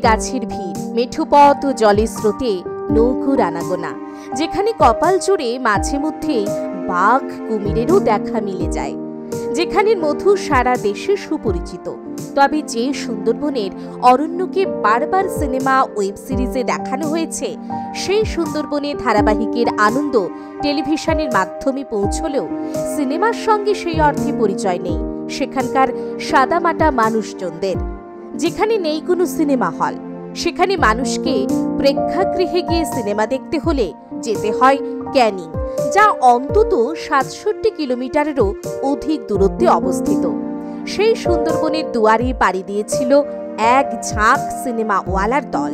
গাছের ভিড়, মেঠো পথ ও জলের স্রোতে নৌকোর আনাগোনা, যেখানে কপাল জুড়ে মাঝে মধ্যে বাঘ কুমিরেরও দেখা মিলে যায়, যেখানের মধু সারা দেশে সুপরিচিত। তবে যে সুন্দরবনের অরণ্যকে বারবার সিনেমা ওয়েব সিরিজে দেখানো হয়েছে, সেই সুন্দরবনের ধারাবাহিকের আনন্দ টেলিভিশনের মাধ্যমে পৌঁছলেও সিনেমার সঙ্গে সেই অর্থে পরিচয় নেই সেখানকার সাদামাটা মানুষজনদের। যেখানে নেই কোনো সিনেমা হল, সেখানে মানুষকে প্রেক্ষাগৃহে গিয়ে সিনেমা দেখতে হলে যেতে হয় ক্যানিং, যা অন্তত ৬৭ কিলোমিটারেরও অধিক দূরত্বে অবস্থিত। সেই সুন্দরবনের দুয়ারে পাড়ি দিয়েছিল এক ঝাঁক সিনেমাওয়ালার দল,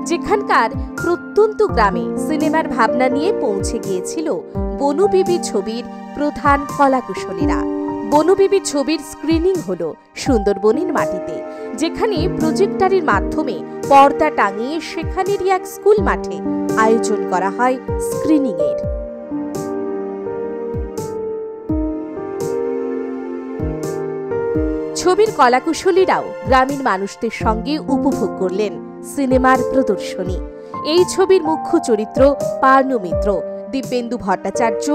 যেখানকার প্রত্যন্ত গ্রামে সিনেমার ভাবনা নিয়ে পৌঁছে গিয়েছিল বনবিবি ছবির প্রধান কলাকুশলীরা। বনবিবি ছবির স্ক্রিনিং হলো সুন্দরবনের মাটিতে, যেখানে প্রজেক্টরের মাধ্যমে পর্দা টাঙিয়ে সেখানেরই এক স্কুল মাঠে আয়োজন করা হয় স্ক্রিনিংয়ের। ছবির কলাকুশলীরাও গ্রামীণ মানুষদের সঙ্গে উপভোগ করলেন সিনেমার প্রদর্শনী। এই ছবির মুখ্য চরিত্র পার্নো মিত্র, দিব্যেন্দু ভট্টাচার্য,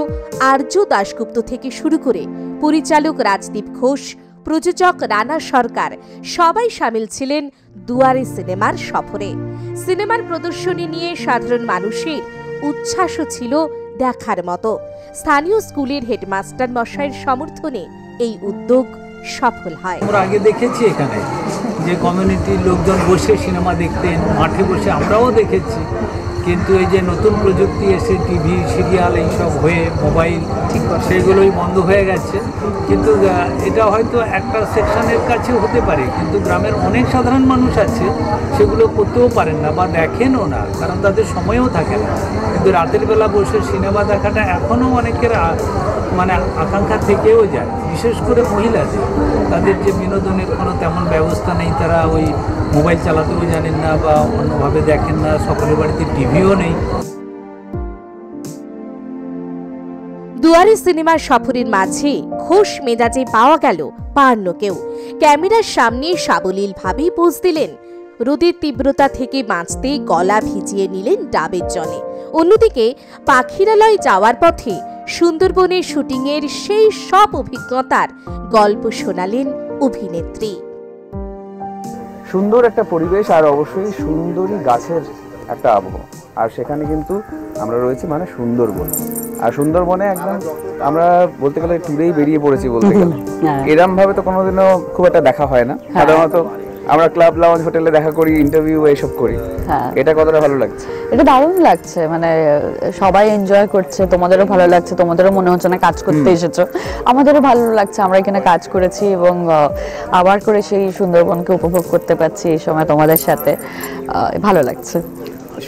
আর্য দাশগুপ্ত থেকে শুরু করে পরিচালক রাজদীপ ঘোষ, প্রযোজক রানা সরকার সবাই সামিল ছিলেন দুয়ারে সিনেমার সফরে। সিনেমার প্রদর্শনী নিয়ে সাধারণ মানুষের উচ্ছ্বাসও ছিল দেখার মতো। স্থানীয় স্কুলের হেডমাস্টার মশাইয়ের সমর্থনে এই উদ্যোগ সফল হয়। আমরা আগে দেখেছি এখানে যে কমিউনিটির লোকজন বসে সিনেমা দেখতেন, মাঠে বসে আমরাও দেখেছি, কিন্তু এই যে নতুন প্রযুক্তি এসে টিভি সিরিয়াল এইসব হয়ে মোবাইল সেগুলোই বন্ধ হয়ে গেছে। কিন্তু এটা হয়তো একটা সেকশনের কাছেও হতে পারে, কিন্তু গ্রামের অনেক সাধারণ মানুষ আছে সেগুলো করতেও পারেন না বা দেখেনও না, কারণ তাদের সময়ও থাকে না। কিন্তু রাতের বেলা বসে সিনেমা দেখাটা এখনও অনেকের মানে আকাঙ্ক্ষা থেকেও যায়, বিশেষ করে মহিলাদের। তাদের যে বিনোদনের কোনো তেমন ব্যবস্থা নেই, তারা ওই মোবাইল চালাতেও জানেন না বা অন্যভাবে দেখেন না, সকলের বাড়িতে টিভিও নেই। দুয়ারে সিনেমার সফরের মাঝে খোশ মেজাজে পাওয়া গেল পার্নোকেও। ক্যামেরার সামনে সাবলীলভাবেই পোজ দিলেন, রোদের তীব্রতা থেকে বাঁচতে গলা ভিজিয়ে নিলেন ডাবের জলে। অন্যদিকে পাখিরালয় যাওয়ার পথে সুন্দরবনের শুটিংয়ের সেই সব অভিজ্ঞতার গল্প শোনালেন অভিনেত্রী। সুন্দর একটা পরিবেশ আর অবশ্যই সুন্দরী গাছের একটা আবহাওয়া, আর সেখানে কিন্তু আমরা রয়েছি মানে সুন্দরবন। আর সুন্দরবনে একদম আমরা বলতে গেলে ট্যুরেই বেরিয়ে পড়েছি বলতে গেলে। এরম ভাবে তো কোনোদিনও খুব একটা দেখা হয় না। সাধারণত আমরা ক্লাব লাউঞ্জ হোটেলে দেখা করি, ইন্টারভিউ এইসব করি। এটা কতটা ভালো লাগছে? এটা দারুণ লাগছে, মানে সবাই এনজয় করছে, তোমাদেরও ভালো লাগছে, তোমাদেরও মনে হচ্ছে না কাজ করতে এসেছো, আমাদেরও ভালো লাগছে। আমরা এখানে কাজ করেছি এবং আবার করে সেই সুন্দরবনকে উপভোগ করতে পারছি এই সময় তোমাদের সাথে, ভালো লাগছে।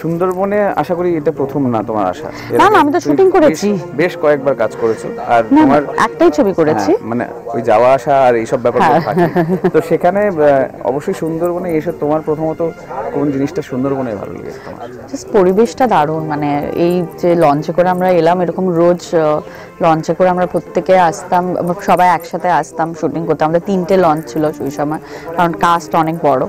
সুন্দরবনে আশা করি এটা প্রথম না তোমার আসা? না না, আমি তো শুটিং করেছি, বেশ কয়েকবার কাজ করেছো। আর তোমার একটাই ছবি করেছি, মানে ওই যাওয়া আসা আর এইসব ব্যাপারগুলো থাকে। তো সেখানে অবশ্যই সুন্দরবনে এসে তোমার প্রথমত কোন জিনিসটা সুন্দরবনে ভালো লেগেছে তোমার? জাস্ট পরিবেশটা দারুণ। মানে এই যে লঞ্চে করে আমরা এলাম, এরকম রোজ লঞ্চে করে আমরা প্রত্যেকে আসতাম, সবাই একসাথে আসতাম শুটিং করতে। আমাদের 3টে লঞ্চ ছিল সেই সময়, কারণ কাস্ট অনেক বড়।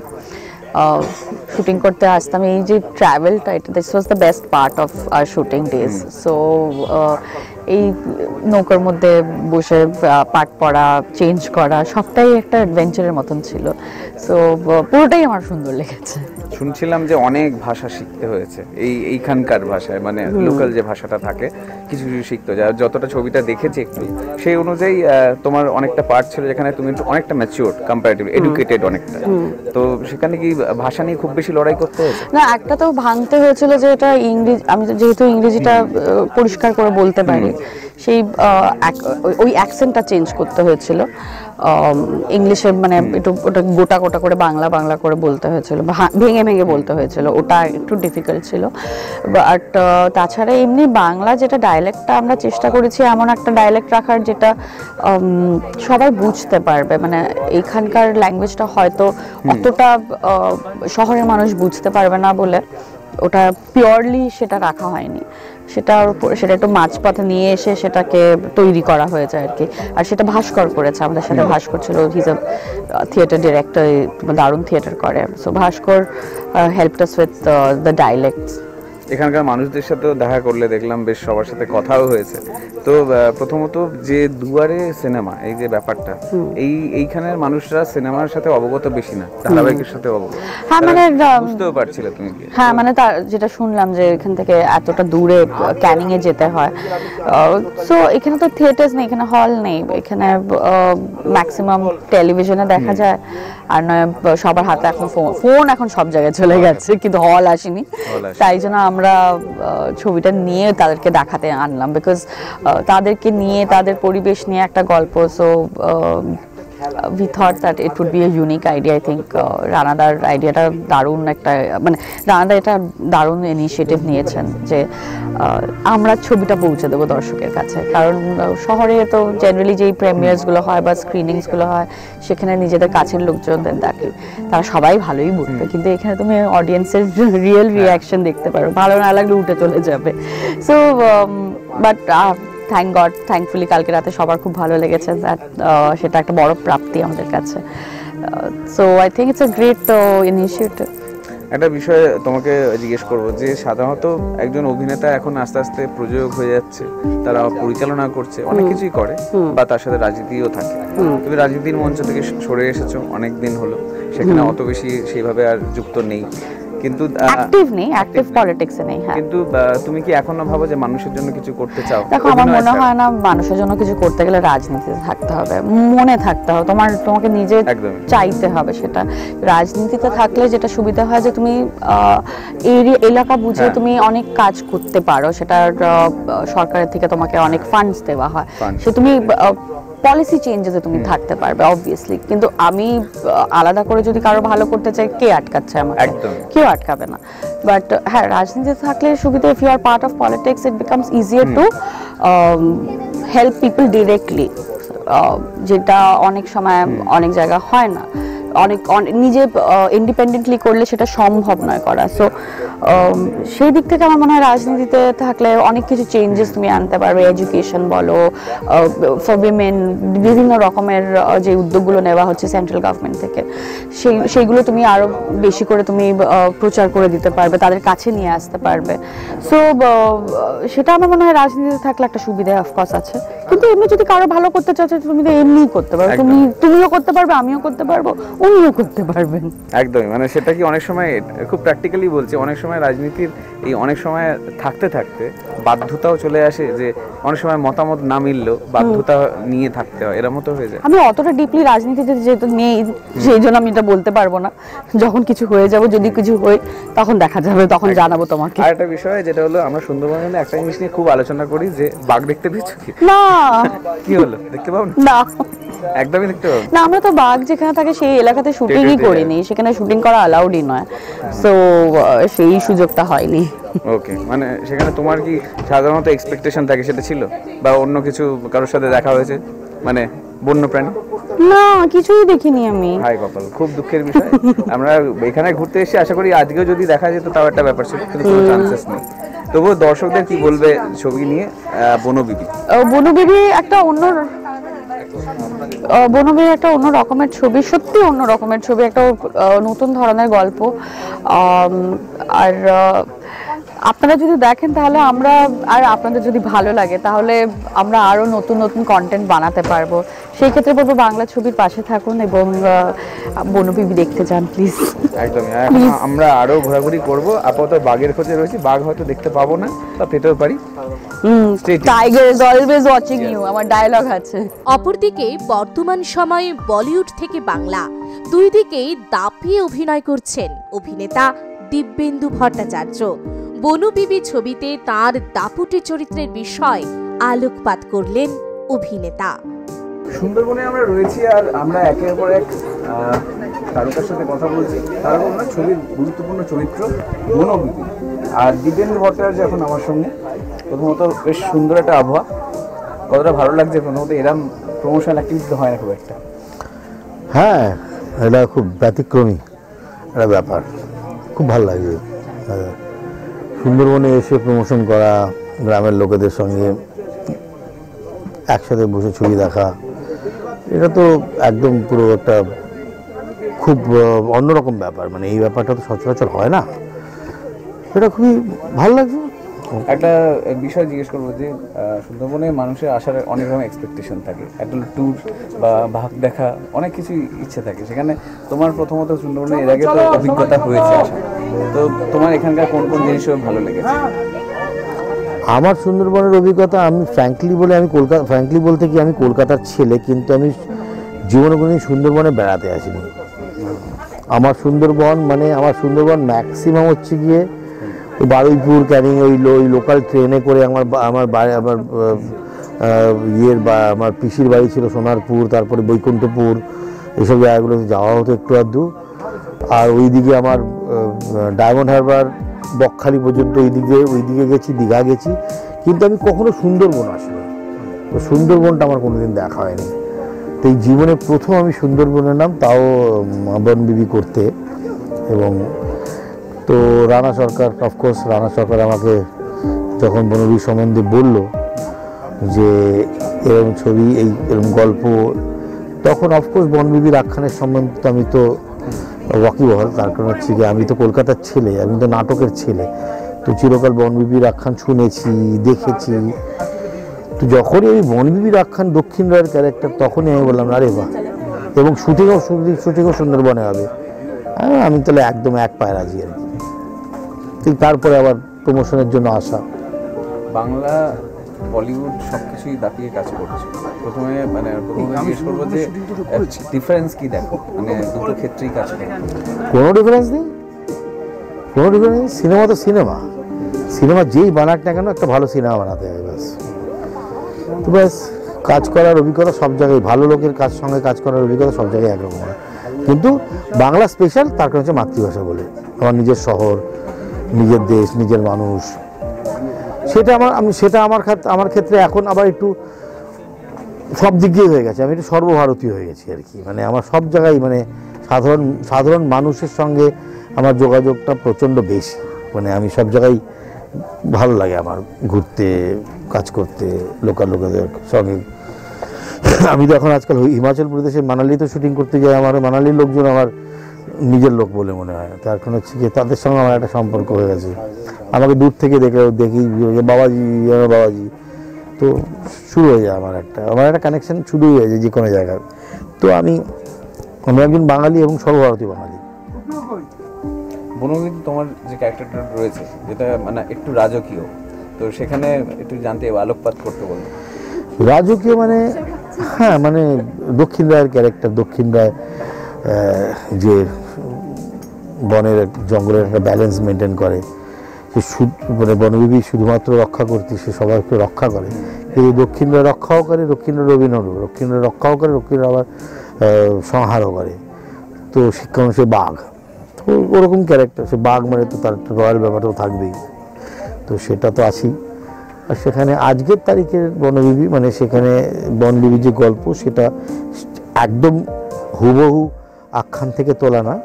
শুটিং করতে আসতাম। এই যে ট্রাভেলটা, এটা this was the best part of our shooting days. So এই নৌকার মধ্যে বসে পাট পড়া, চেঞ্জ করা, সবটাই একটা অ্যাডভেঞ্চারের মতন ছিল। সো পুরোটাই আমার সুন্দর লেগেছে। শুনছিলাম যে অনেক ভাষা শিখতে হয়েছে এইখানকার ভাষায়, মানে লোকাল যে ভাষাটা থাকে কিছু কিছু শিখতে হয়। যতটা ছবিটা দেখেছি একটু সেই অনুযায়ী তোমার অনেকটা পার্ট ছিল যেখানে তুমি অনেকটা ম্যাচিউরড, কম্পারেটিভলি এডুকেটেড অনেকটা। তো সেখানে কি ভাষা নিয়ে খুব বেশি লড়াই করতে হয়েছে? না, একটা তো ভাঙতে হয়েছিল যে এটা ইংরেজি, আমি যেহেতু ইংরেজিটা পরিষ্কার করে বলতে পারি, সেই ওই অ্যাকসেন্টটা চেঞ্জ করতে হয়েছিল। ইংলিশে মানে একটু ওটা গোটা গোটা করে বাংলা বাংলা করে বলতে হয়েছিল, ভেঙে ভেঙে বলতে হয়েছিল, ওটা একটু ডিফিকাল্ট ছিল। বাট তাছাড়া এমনি বাংলা যেটা ডায়ালেক্টটা আমরা চেষ্টা করেছি এমন একটা ডায়ালেক্ট রাখার যেটা সবাই বুঝতে পারবে। মানে এইখানকার ল্যাঙ্গুয়েজটা হয়তো অতটা শহরের মানুষ বুঝতে পারবে না বলে ওটা পিওরলি সেটা রাখা হয়নি। সেটা একটু মাঝপথে নিয়ে এসে সেটাকে তৈরি করা হয়েছে আর কি। আর সেটা ভাস্কর করেছে, আমাদের সাথে ভাস্কর ছিল, হিজ আ থিয়েটার ডিরেক্টর, দারুণ থিয়েটার করে। So Bhaskar helped us with the ডায়ালেক্টস। এখানকার মানুষদের সাথেও দেখা করলে দেখলাম, বেশ সবার সাথে কথাও হয়েছে। তো প্রথমত যে দুয়ারে সিনেমা, এই যে ব্যাপারটা, এইখানের মানুষরা সিনেমার সাথে অবগত বেশি না, ধারাবাহিকের সাথে অবগত। হ্যাঁ মানে বুঝতেও পারছিলে তুমি কি? হ্যাঁ মানে তার যেটা শুনলাম যে এখান থেকে এতটা দূরে ক্যানিং এ যেতে হয়। সো এখানে তো থিয়েটার্স নেই, এখানে হল নেই, এখানে ম্যাক্সিমাম টেলিভিশনে দেখা যায়। আর নয় সবার হাতে এখন ফোন এখন সব জায়গায় চলে গেছে, কিন্তু হল আসেনি। তাই জন্য আমরা ছবিটা নিয়ে তাদেরকে দেখাতে আনলাম, বিকজ তাদেরকে নিয়ে, তাদের পরিবেশ নিয়ে একটা গল্প। So we thought that it would be a unique idea. I think রানাদার আইডিয়াটা দারুণ একটা, মানে রানাদা এটা দারুণ ইনিশিয়েটিভ নিয়েছেন যে আমরা ছবিটা পৌঁছে দেবো দর্শকের কাছে। কারণ শহরে তো জেনারেলি যেই প্রিমিয়ার্সগুলো হয় বা স্ক্রিনিংসগুলো হয়, সেখানে নিজেদের কাছের লোকজনদের দেখে, তারা সবাই ভালোই বলবে, কিন্তু এখানে তুমি অডিয়েন্সের রিয়েল রিয়াকশন দেখতে পারো, ভালো না লাগলে উঠে চলে যাবে। So but thank god, thankfully কালকে রাতে সবার খুব ভালো লেগেছে। সেটা একটা বড় প্রাপ্তি আমাদের কাছে। So I think it's a great initiative. একটা বিষয় তোমাকে জিজ্ঞেস করবো, যে সাধারণত একজন অভিনেতা এখন আস্তে আস্তে প্রযোজক হয়ে যাচ্ছে, তারা পরিচালনা করছে, অনেক কিছুই করে, বা তার সাথে রাজনীতিও থাকে। তুমি রাজনীতির মঞ্চ থেকে সরে এসেছো অনেক দিন হলো, সেখানে অত বেশি সেইভাবে আর যুক্ত নেই, কিন্তু অ্যাক্টিভ নেই, অ্যাক্টিভ পলিটিক্সে নেই। হ্যাঁ, কিন্তু তুমি কি এখনো ভাবো যে মানুষের জন্য কিছু করতে চাও? দেখো, আমার মনে হয় না মানুষের জন্য কিছু করতে গেলে রাজনীতিতে থাকতে হবে, মনে থাকতে হবে, তোমাকে নিজে চাইতে হবে সেটা। রাজনীতিতে থাকলে যেটা সুবিধা হয় যে তুমি এলাকা বুঝে তুমি অনেক কাজ করতে পারো, সেটা সরকারের থেকে তোমাকে অনেক ফান্ডস দেওয়া হয়, সে তুমি পলিসি চেঞ্জেসে তুমি থাকতে পারবে অবভিয়াসলি। কিন্তু আমি আলাদা করে যদি কারো ভালো করতে চাই, কে আটকাচ্ছে আমাকে? কেউ আটকাবে না। বাট হ্যাঁ, রাজনীতিতে থাকলে সুবিধা, if you are part of politics, it becomes easier to help people directly, যেটা অনেক সময় অনেক জায়গা হয় না, অনেক নিজে ইন্ডিপেন্ডেন্টলি করলে সেটা সম্ভব নয় করা। সো সেই দিক থেকে আমার মনে হয় রাজনীতিতে থাকলে অনেক কিছু চেঞ্জেস তুমি আনতে পারবে। এডুকেশন বলো, ফর উইমেন, বিভিন্ন রকমের যে উদ্যোগগুলো নেওয়া হচ্ছে সেন্ট্রাল গভর্নমেন্ট থেকে, সেইগুলো তুমি আরো বেশি করে তুমি প্রচার করে দিতে পারবে, তাদের কাছে নিয়ে আসতে পারবে। সো সেটা আমার মনে হয় রাজনীতিতে থাকলে একটা সুবিধা অফকোর্স আছে। কিন্তু এমনি যদি কারো ভালো করতে চাচ্ছ, তুমি তো এমনিই করতে পারো, তুমিও করতে পারবে, আমিও করতে পারবো, উনিও করতে পারবেন। একদমই, মানে সেটা কি অনেক সময়, খুব প্র্যাকটিক্যালি বলছি, অনেক সময় রাজনীতির এই অনেক সময় থাকতে থাকতে বাধ্যতাও চলে আসে, যে অনেক সময় মতামত না মিললেও বাধ্যতা নিয়ে থাকতে হয়, এর মতো হয়ে যায়। আমি অতটা ডিপলি রাজনীতিতে যেহেতু নেই, সেই জন্য আমি এটা বলতে পারবো না। যখন কিছু হয়ে যাবো, যদি কিছু হয় তখন দেখা যাবে, তখন জানাবো তোমাকে। আর একটা বিষয় যেটা হলো, আমরা সুন্দরবনে একটা জিনিস নিয়ে খুব আলোচনা করি, যে বাঘ দেখতে পেয়েছো কি? না। কি হলো, দেখতে পাও না? একদমই দেখতে পাবো না, আমরা তো বাঘ যেখানে থাকে সেই এলাকাতে শুটিংই করিনি, সেখানে শুটিং করা অ্যালাউডই নয়, সো সেই সুযোগটা হয়নি। ওকে, মানে সেখানে তোমার কি সাধারণত এক্সপেকটেশন থাকে, সেটা ছিল, বা অন্য কিছু কারোর সাথে দেখা হয়েছে, মানে বন্য প্রাণী? না, কিছুই দেখিনি আমি। হাই কপাল, খুব দুঃখের বিষয়। আমরা এখানে ঘুরতে এসে আশা করি আজকেও যদি দেখা যেত তাও একটা ব্যাপার ছিল, কিন্তু কোনো চান্সেস নেই। তবুও দর্শকদের কি বলবে ছবি নিয়ে? বনবিবি একটা অন্য বনবিবি একটা অন্য রকমের ছবি, সত্যি অন্য রকমের ছবি, একটা নতুন ধরনের গল্প। আর আপনারা যদি দেখেন তাহলে আমরা, আর আপনাদের যদি ভালো লাগে তাহলে আমরা আরো নতুন নতুন কন্টেন্ট বানাতে পারবো। সেই ক্ষেত্রে বলবো বাংলা ছবির পাশে থাকুন এবং বনবিবি দেখতে যান প্লিজ। একদমই, আমরা আরো ঘোরাঘুরি করব। আপাতত বাঘের খোঁজে রয়েছি, বাঘ হয়তো দেখতে পাবো না বা পেতেও পারি। Tiger is always watching you, আমার ডায়লগ আছে। অপরদিকে বর্তমান সময়ে বলিউড থেকে বাংলা দুই দিকেই দাপিয়ে অভিনয় করছেন অভিনেতা দিব্যেন্দু ভট্টাচার্য। বনবিবি ছবিতে তার দাপুটে চরিত্রের বিষয় আলোকপাত করলেন অভিনেতা। সুন্দরবনে আমরা রয়েছি, আর আমরা একের পর এক তারকার সাথে কথা বলছি। তার মধ্যে ছবির গুরুত্বপূর্ণ চরিত্র বনবিবি, আর দিব্যেন্দু ভট্টাচার্য এখন আমার সঙ্গে। প্রথমত বেশ সুন্দর একটা আবহাওয়া, কতটা ভালো লাগছে? প্রথমত এরকম প্রমোশনাল অ্যাক্টিভিটি হয় না খুব একটা। হ্যাঁ, এটা খুব ব্যতিক্রমী একটা ব্যাপার, খুব ভালো লাগে। সুন্দরবনে এসে প্রমোশন করা, গ্রামের লোকেদের সঙ্গে একসাথে বসে ছবি দেখা, এটা তো একদম পুরো একটা খুব অন্যরকম ব্যাপার। মানে এই ব্যাপারটা তো সচরাচর হয় না, এটা খুবই ভালো লাগছে। একটা বিষয় জিজ্ঞেস করবো যে সুন্দরবনে মানুষের আসার অনেক রকম এক্সপেকটেশন থাকে, একটা ট্যুর বা ভাগ দেখা অনেক কিছু ইচ্ছে থাকে। সেখানে তোমার প্রথমত সুন্দরবনে এর আগে তো অভিজ্ঞতা হয়েছে আসা, তো তোমার এখানকার কোন কোন জিনিস ভালো লেগেছে? আমার সুন্দরবনের অভিজ্ঞতা, আমি ফ্র্যাঙ্কলি বলতে কি আমি কলকাতার ছেলে, কিন্তু আমি জীবনে কোনোদিন সুন্দরবনে বেড়াতে আসিনি। আমার সুন্দরবন ম্যাক্সিমাম হচ্ছে গিয়ে বারুইপুর, ক্যানিং, ওই লোকাল ট্রেনে করে আমার আমার পিসির বাড়ি ছিল সোনারপুর, তারপরে বৈকুণ্ঠপুর, এইসব জায়গাগুলোতে যাওয়া হতো একটু আধটু। আর ওইদিকে আমার ডায়মন্ড হারবার, বকখালি পর্যন্ত ওইদিকে গেছি, দীঘা গেছি, কিন্তু আমি কখনো সুন্দরবন আসিনি। তো সুন্দরবনটা আমার কোনোদিন দেখা হয়নি। তো এই জীবনে প্রথম আমি সুন্দরবনের নাম, তাও বনবিবি করতে। এবং তো রানা সরকার আমাকে যখন বনবিবি সম্বন্ধে বললো যে এরকম ছবি, এরকম গল্প, তখন অফকোর্স বনবিবির আখ্যানের সম্বন্ধে আমি তো ওয়াকিবহাল। তার কারণ হচ্ছে কি আমি তো কলকাতার ছেলে, আমি তো নাটকের ছেলে, তো চিরকাল বনবিবির আখ্যান শুনেছি, দেখেছি। তো যখনই আমি বনবিবির আখ্যান দক্ষিণ রায়ের ক্যারেক্টার, তখনই আমি বললাম আরে বাহ, এবং শুটিংও সুন্দরবনে হবে। আমি তাহলে একদম এক পায়ে রাজি আর কি। ঠিক তারপরে আবার প্রমোশনের জন্য আসা। বাংলা বলিউড সবকিছুই দাপিয়ে কাজ করছে। প্রথমে জিজ্ঞেস করবো যে ডিফারেন্স কি দেখো, মানে দুটো ক্ষেত্রেই কাজ করে? কোনো ডিফারেন্স নেই। সিনেমা তো সিনেমা যেই বানাক না কেন, একটা ভালো সিনেমা বানাতে হবে ব্যাস। কাজ করার অভিজ্ঞতা সব জায়গায়, ভালো লোকের সঙ্গে কাজ করার অভিজ্ঞতা সব জায়গায় একরকম হয়। কিন্তু বাংলা স্পেশাল, তার কারণ হচ্ছে মাতৃভাষা বলে, আমার নিজের শহর, নিজের দেশ, নিজের মানুষ। সেটা আমার ক্ষেত্রে এখন আবার একটু সব দিক দিয়ে হয়ে গেছে। আমি একটু সর্বভারতীয় হয়ে গেছি আর কি। মানে আমার সব জায়গায়, মানে সাধারণ মানুষের সঙ্গে আমার যোগাযোগটা প্রচণ্ড বেশি। মানে আমি সব জায়গায় ভালো লাগে আমার ঘুরতে, কাজ করতে, লোকেদের সঙ্গে। আমি তো এখন আজকাল হিমাচল প্রদেশের মানালিতে শুটিং করতে যাই, আমার মানালির লোকজন আমার নিজের লোক বলে মনে হয়। তার কারণ হচ্ছে কি তাদের সঙ্গে আমার একটা সম্পর্ক হয়ে গেছে। আমাকে দূর থেকে দেখি বাবাজি, তো শুরু হয়ে যায় আমার একটা কানেকশন শুরু হয়ে যায় যে কোনো জায়গায়। তো আমি একজন বাঙালি এবং সর্বভারতীয় বাঙালি। বনবিবিতে তোমার যে ক্যারেক্টারটা রয়েছে, যেটা মানে একটু রাজকীয়, তো সেখানে একটু জানতে আলোকপাত করতে বলবো। রাজকীয় মানে, হ্যাঁ, মানে দক্ষিণ রায়ের ক্যারেক্টার। দক্ষিণ রায় যে বনের জঙ্গলের একটা ব্যালেন্স মেনটেন করে, সে মানে বনবিবি শুধুমাত্র রক্ষা করতে, সে সবাইকে রক্ষা করে। কিন্তু দক্ষিণ রায় রক্ষাও করে, দক্ষিণ রায় রবীন্দ্র, দক্ষিণ রায় রক্ষাও করে, দক্ষিণ রায় আবার সংহারও করে। তো শিক্ষা সে বাঘ, তো ওরকম ক্যারেক্টার। সে বাঘ মানে তো তার রয়্যাল ব্যাপারটাও থাকবেই। তো সেটা তো আছেই। আর সেখানে আজকের তারিখের বনবিবি, মানে সেখানে বনবিবি যে গল্প, সেটা একদম হুবহু আখ্যান থেকে তোলা না,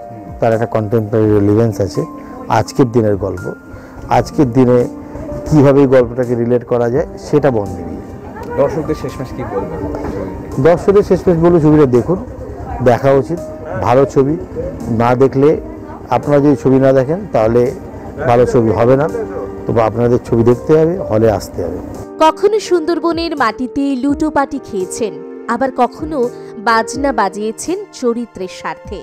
তার একটা কন্টেম্পোরারি রিলেভেন্স আছে। আজকের দিনের গল্প, আজকের দিনে কীভাবে এই গল্পটাকে রিলেট করা যায়, সেটা বনবিবি। দর্শকদের শেষমেশ কি বলবেন? দর্শকদের শেষমেশ বলবো, ছবিটা দেখুন, দেখা উচিত। ভালো ছবি না দেখলে, আপনারা যদি ছবি না দেখেন তাহলে ভালো ছবি হবে না। তবে আপনাদের ছবি দেখতে হবে, হলে আসতে হবে। কখনো সুন্দরবনের মাটিতে লুটোপাটি খেয়েছেন, আবার কখনো বাজনা বাজিয়েছেন চরিত্রের স্বার্থে।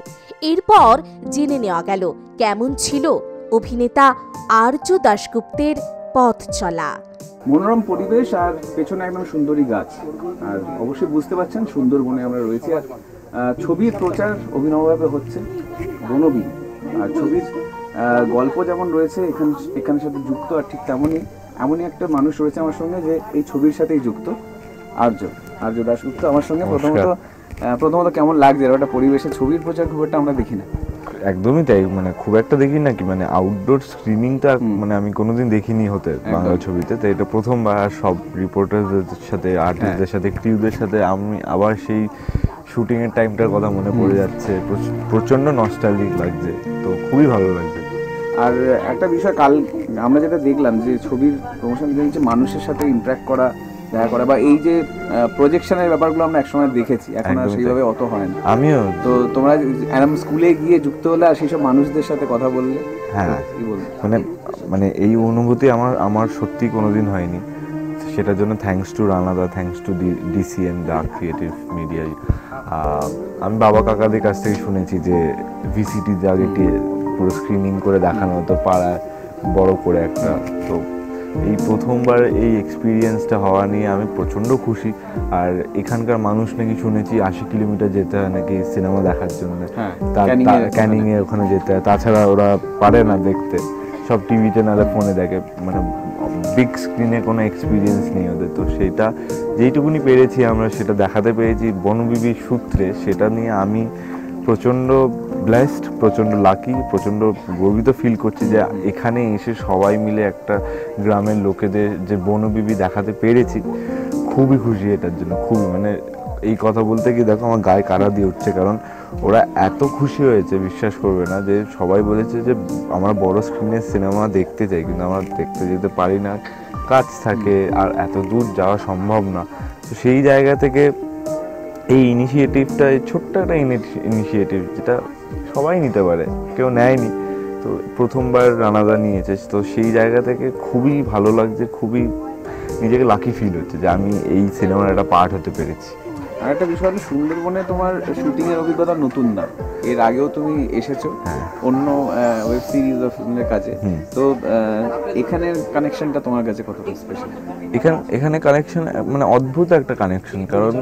এরপর জেনে নেওয়া গেল কেমন ছিল অভিনেতা আর্য দাশগুপ্তের পথ চলা। মনোরম পরিবেশ আর পেছনে একদম সুন্দরী গাছ, আর অবশ্যই বুঝতে পারছেন সুন্দরবনে আমরা রয়েছি। আর ছবির প্রচার অভিনবভাবে হচ্ছে বনবিবি, আর ছবির গল্প যেমন রয়েছে এখানের সাথে যুক্ত, আর ঠিক এমনই একটা মানুষ রয়েছে আমার সঙ্গে, যে এই ছবির সাথেই যুক্ত। আর্য দাশগুপ্ত আমার সঙ্গে। প্রথমত কেমন লাগছে একটা পরিবেশে ছবির প্রচার? খুব একটা আমরা দেখি না। একদমই তাই, মানে খুব একটা দেখি না, কি মানে আউটডোর স্ক্রিনিংটা মানে আমি কোনোদিন দেখিনি হতে বাংলা ছবিতে। তো এটা প্রথমবার। সব রিপোর্টারদের সাথে, আর্টিস্টদের সাথে, ক্রিউদের সাথে আমি আবার সেই শুটিং এর টাইমটার কথা মনে পড়ে যাচ্ছে। প্রচন্ড নস্টালজিক লাগছে, তো খুবই ভালো লাগছে। আর একটা বিষয়, কাল আমরা যেটা দেখলাম যে ছবির প্রমোশন যে মানুষের সাথে ইন্টারাক্ট করা, দেখা করা, বা এই যে প্রজেকশনের ব্যাপারগুলো আমরা একসময় দেখেছি, এখন আর সেইভাবে অত হয় না। আমিও তো তোমরা এরকম স্কুলে গিয়ে যুক্ত হলে আর সেই সব মানুষদের সাথে কথা বললে, হ্যাঁ কি বলবো, মানে এই অনুভূতি আমার সত্যি কোনোদিন হয়নি। সেটার জন্য থ্যাঙ্কস টু রানাদা, thanks to DCN, dark creative media. আমি বাবা কাকাদের কাছ থেকে শুনেছি যে ভিসিটি আগে পুরো স্ক্রিনিং করে দেখানো হতো পাড়ায় বড় করে একটা। তো এই প্রথমবার এই এক্সপিরিয়েন্সটা হওয়া নিয়ে আমি প্রচণ্ড খুশি। আর এখানকার মানুষ নাকি শুনেছি 80 কিলোমিটার যেতে হয় নাকি সিনেমা দেখার জন্য, ক্যানিংয়ে ওখানে যেতে হয়, তাছাড়া ওরা পারে না দেখতে, সব টিভিতে নাহলে ফোনে দেখে, মানে বিগ স্ক্রিনে কোনো এক্সপিরিয়েন্স নেই ওদের। তো সেটা যেইটুকুনি পেরেছি আমরা সেটা দেখাতে পেরেছি বনবিবির সূত্রে, সেটা নিয়ে আমি প্রচণ্ড ব্লেসড, প্রচণ্ড লাকি, প্রচণ্ড গর্বিত ফিল করছি যে এখানে এসে সবাই মিলে একটা গ্রামের লোকেদের যে বনবিবি দেখাতে পেরেছি। খুবই খুশি এটার জন্য, খুবই, মানে এই কথা বলতে গিয়ে দেখো আমার গায়ে কাঁটা দিয়ে উঠছে, কারণ ওরা এত খুশি হয়েছে বিশ্বাস করবে না, যে সবাই বলেছে যে আমরা বড় স্ক্রিনের সিনেমা দেখতে চাই কিন্তু আমরা দেখতে যেতে পারি না, কাজ থাকে আর এত দূর যাওয়া সম্ভব না। তো সেই জায়গা থেকে এই ইনিশিয়েটিভটা, ছোট্ট একটা ইনিশিয়েটিভ যেটা সবাই নিতে পারে, কেউ নেয়নি, তো প্রথমবার রানাদা নিয়েছে। তো সেই জায়গা থেকে খুবই ভালো লাগছে, খুবই নিজেকে লাকি ফিল হচ্ছে যে আমি এই সিনেমার একটা পার্ট হতে পেরেছি। আর একটা বিষয় হলো সুন্দরবনে তোমার শুটিং এর অভিজ্ঞতা নতুন না, এর আগেও তুমি এসেছো অন্য ওয়েব সিরিজ বা ফিল্মের কাজে। তো এখানের কানেকশনটা তোমার কাছে কতটা স্পেশাল? এখানে কানেকশন মানে অদ্ভুত একটা কানেকশন, কারণ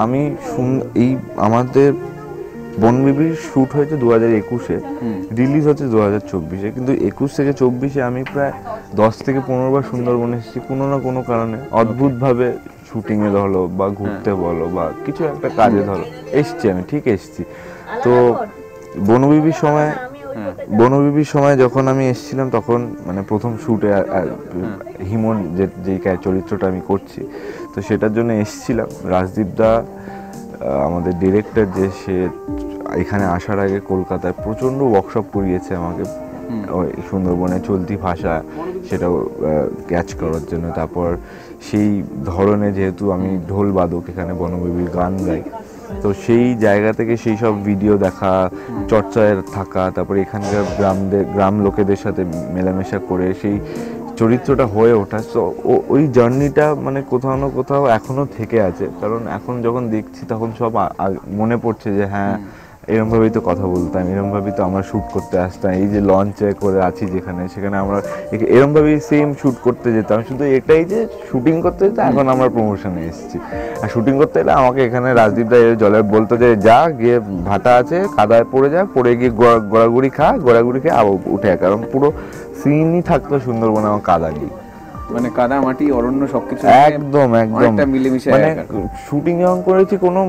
আমি এই আমাদের বনবিবির শ্যুট হয়েছে 2021-এ, রিলিজ হচ্ছে 2024-এ, কিন্তু 21 থেকে 24-এ আমি প্রায় 10 থেকে 15 বার সুন্দরবনে এসেছি কোনো না কোনো কারণে, অদ্ভুতভাবে শুটিংয়ে ধরো বা ঘুরতে বলো বা কিছু একটা কাজে ধরো এসছি, আমি ঠিক এসছি। তো বনবিবির সময় যখন আমি এসেছিলাম তখন মানে প্রথম শ্যুটে হিমন যেই চরিত্রটা আমি করছি, তো সেটার জন্য এসেছিলাম। রাজদীপ দা আমাদের ডিরেক্টর, যে সে এখানে আসার আগে কলকাতায় প্রচণ্ড ওয়ার্কশপ করিয়েছে আমাকে সুন্দরবনে চলতি ভাষা সেটা ক্যাচ করার জন্য। তারপর সেই ধরনের, যেহেতু আমি ঢোল বাদক, এখানে বনবিবির গান গাই, তো সেই জায়গা থেকে সেই সব ভিডিও দেখা, চর্চায় থাকা, তারপরে এখানকার গ্রাম লোকেদের সাথে মেলামেশা করে সেই চরিত্রটা হয়ে ওঠা, তো ওই জার্নিটা মানে কোথাও না কোথাও এখনও থেকে আছে। কারণ এখন যখন দেখছি তখন সব মনে পড়ছে যে হ্যাঁ এরমভাবেই তো কথা বলতাম, এরমভাবেই তো আমরা শ্যুট করতে আসতাম, এই যে লঞ্চে করে আছি সেখানে আমরা এরমভাবেই সেম শ্যুট করতে যেতাম। শুধু এটাই যে শ্যুটিং করতে যেতাম, এখন আমরা প্রমোশনে এসেছি। আর শ্যুটিং করতে এলে আমাকে এখানে রাজদীপ দা জলে বলতো যে যা গিয়ে ভাটা আছে কাদায় পড়ে গিয়ে গোড়াগুড়ি খেয়ে আবার উঠে, কারণ পুরো সিনই থাকতো সুন্দরবনে আমার কাদা নিয়ে, মানে কাদা মাটি অরণ্য সবকিছু একদম মিলেমিশে। মানে শুটিং যখন করেছি কোনো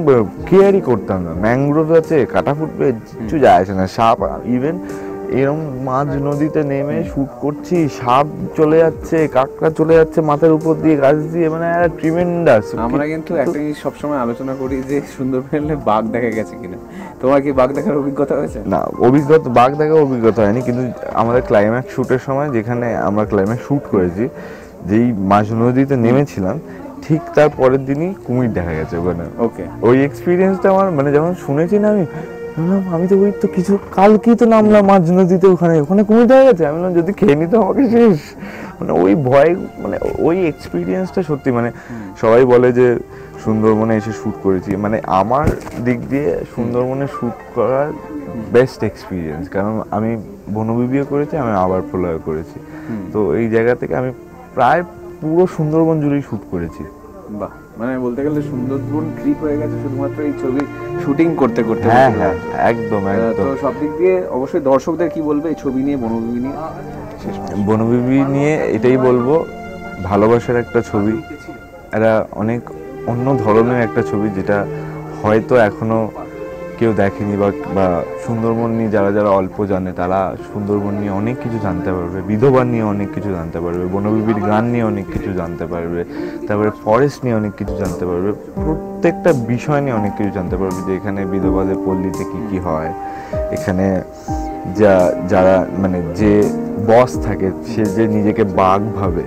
কেয়ারই করতাম না, ম্যাংগ্রোভ আছে, কাটা ফুটবে, কিছু যায় আসে না, সাপ, ইভেন এরকম মাঝ নদীতে নেমে শুট করছি, সাপ চলে যাচ্ছে, কাঁকড়া চলে যাচ্ছে মাথার উপর দিয়ে, গাছ দিয়ে, মানে ট্রিমেন্ডাস। আমরা কিন্তু একটা জিনিস সবসময় আলোচনা করি যে সুন্দরবনে বাঘ দেখা গেছে কিনা, তোমার কি বাঘ দেখার অভিজ্ঞতা হয়েছে? না, বাঘ দেখার অভিজ্ঞতা হয়নি, কিন্তু আমাদের ক্লাইম্যাক্স শ্যুটের সময়, যেখানে আমরা ক্লাইম্যাক্স শ্যুট করেছি, যেই মাঝ নদীতে নেমেছিলাম ঠিক তার পরের দিনই কুমির দেখা গেছে ওখানে। ওকে, ওই এক্সপিরিয়েন্সটা আমার, মানে যখন শুনেছি না আমি তো ওই তো কিছু কালকেই তো নামলাম মাঝ নদীতে, ওখানে কুমির দেখা গেছে, আমি বললাম যদি খেয়ে নিত আমাকে শেষ, মানে ওই ভয়, মানে ওই এক্সপিরিয়েন্সটা সত্যি, মানে সবাই বলে যে সুন্দরবনে এসে শ্যুট করেছি, মানে আমার দিক দিয়ে সুন্দরবনে শ্যুট করার বেস্ট এক্সপিরিয়েন্স, কারণ আমি বনবিবিও করেছি, আমি আবার প্রলয় করেছি। তো এই জায়গা থেকে আমি প্রায় পুরো সুন্দরবন জুড়েই শ্যুট করেছি। বাহ, মানে বলতে গেলে সুন্দরবন ট্রিপ হয়ে গেছে শুধুমাত্র এই ছবির শুটিং করতে করতে। হ্যাঁ, একদম। তো সব দিক দিয়ে অবশ্যই দর্শকদের কি বলবে এই ছবি নিয়ে, বনবিবি নিয়ে? বনবিবি নিয়ে এটাই বলবো, ভালোবাসার একটা ছবি, এটা অনেক অন্য ধরনের একটা ছবি, যেটা হয়তো এখনো কেউ দেখেনি, বা সুন্দরবন নিয়ে যারা অল্প জানে তারা সুন্দরবন নিয়ে অনেক কিছু জানতে পারবে, বিধবা নিয়ে অনেক কিছু জানতে পারবে, বনবিবির গান নিয়ে অনেক কিছু জানতে পারবে, তারপরে ফরেস্ট নিয়ে অনেক কিছু জানতে পারবে, প্রত্যেকটা বিষয় নিয়ে অনেক কিছু জানতে পারবে, যে এখানে বিধবাদের পল্লীতে কি হয়, এখানে যারা মানে যে বস থাকে সে যে নিজেকে বাঘ ভাবে,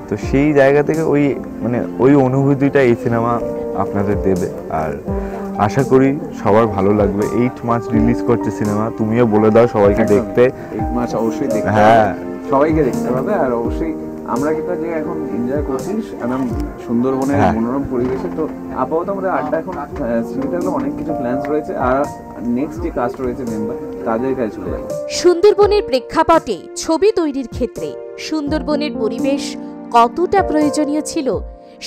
তো সেই জায়গা থেকে ওই অনুভূতিটা এই সিনেমা আপনাদের দেবে। আর আশা করি সবার ভালো লাগবে। 8 মার্চ রিলিজ করছে সিনেমা, তুমিও বলে দাও সবাইকে দেখতে। 8 মার্চ অবশ্যই দেখতে হবে, হ্যাঁ সবাইকে দেখতে হবে। আর অবশ্যই আমরা যেটা যে এখন এনজয় করছি একদম সুন্দরবনের মনোরম পরিবেশে। তো আপাতত আমাদের আড্ডা এখন সিনেমাতে অনেক কিছু প্ল্যানস রয়েছে, আর নেক্সট যে কাস্ট রয়েছে মেম্বার তাদের কাছে চলে যাবো। সুন্দরবনের প্রেক্ষাপটে ছবি তৈরির ক্ষেত্রে সুন্দরবনের পরিবেশ কতটা প্রয়োজনীয় ছিল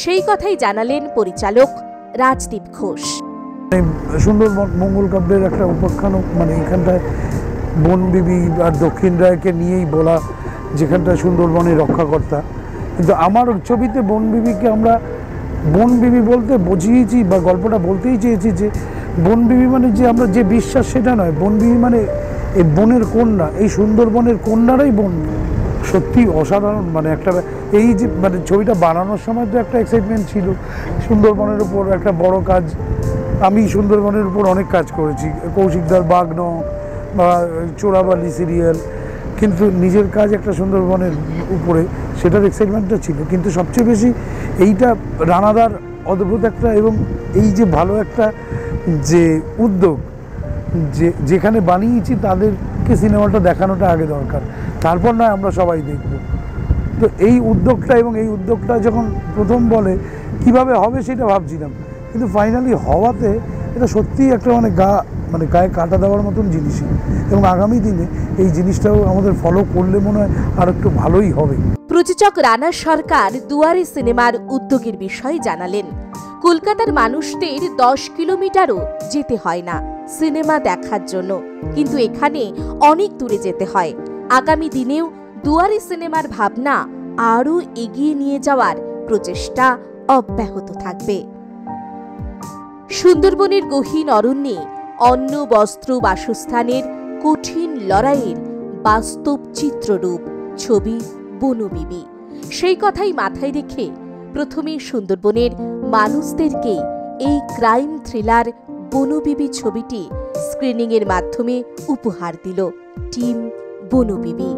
সেই কথাই জানালেন পরিচালক রাজদীপ ঘোষ। সুন্দরবন মঙ্গল কাব্যের একটা উপাখ্যান, মানে এখানটায় বনবিবি আর দক্ষিণ রায়কে নিয়েই বলা, যেখানটায় সুন্দরবনের রক্ষাকর্তা। কিন্তু আমার ছবিতে বনবিবিকে আমরা বনবিবি বলতে বুঝিয়েছি বা গল্পটা বলতেই চেয়েছি যে বনবিবি মানে যে আমরা যে বিশ্বাস সেটা নয়, বনবিবি মানে এই বনের কন্যা, এই সুন্দরবনের কন্যারাই বন। সত্যি অসাধারণ, মানে একটা এই যে মানে ছবিটা বানানোর সময় তো একটা এক্সাইটমেন্ট ছিল সুন্দরবনের উপর একটা বড় কাজ। আমি সুন্দরবনের উপর অনেক কাজ করেছি, কৌশিকদার বাগন বা চোরাবালি সিরিয়াল, কিন্তু নিজের কাজ একটা সুন্দরবনের উপরে, সেটার এক্সাইটমেন্টটা ছিল। কিন্তু সবচেয়ে বেশি এইটা রানাদার অদ্ভুত একটা, এবং এই যে ভালো একটা যে উদ্যোগ, যেখানে বানিয়েছি তাদেরকে সিনেমাটা দেখানোটা আগে দরকার, তারপর নয় আমরা সবাই দেখব। তো এই উদ্যোগটা, এবং এই উদ্যোগটা যখন প্রথম বলে কিভাবে হবে সেটা ভাবছিলাম, কিন্তু ফাইনালি হওয়াতে এটা সত্যিই একটা মানে গায়ে কাঁটা দেওয়ার মতন জিনিসই। এবং আগামী দিনে এই জিনিসটাও আমাদের ফলো করলে মনে হয় আর একটু ভালোই হবে। প্রযোজক রানা সরকার দুয়ারে সিনেমার উদ্যোগের বিষয়ে জানালেন, কলকাতার মানুষদের 10 কিলোমিটারও যেতে হয় না সিনেমা দেখার জন্য, কিন্তু এখানে অনেক দূরে যেতে হয়। আগামী দিনেও দুয়ারে সিনেমার ভাবনা আরও এগিয়ে নিয়ে যাওয়ার প্রচেষ্টা অব্যাহত থাকবে। সুন্দরবনের গহীন অরণ্যে অন্ন বস্ত্র বাসস্থানের কঠিন লড়াইয়ের বাস্তব চিত্ররূপ ছবি বনবিবি। সেই কথাই মাথায় রেখে প্রথমে সুন্দরবনের মানুষদেরকে এই ক্রাইম থ্রিলার বনবিবি ছবিটি স্ক্রিনিংয়ের মাধ্যমে উপহার দিল টিম বনবিবি।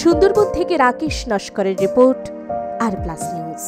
সুন্দরবন থেকে রাকেশ নস্করের রিপোর্ট, আর প্লাস নিউজ।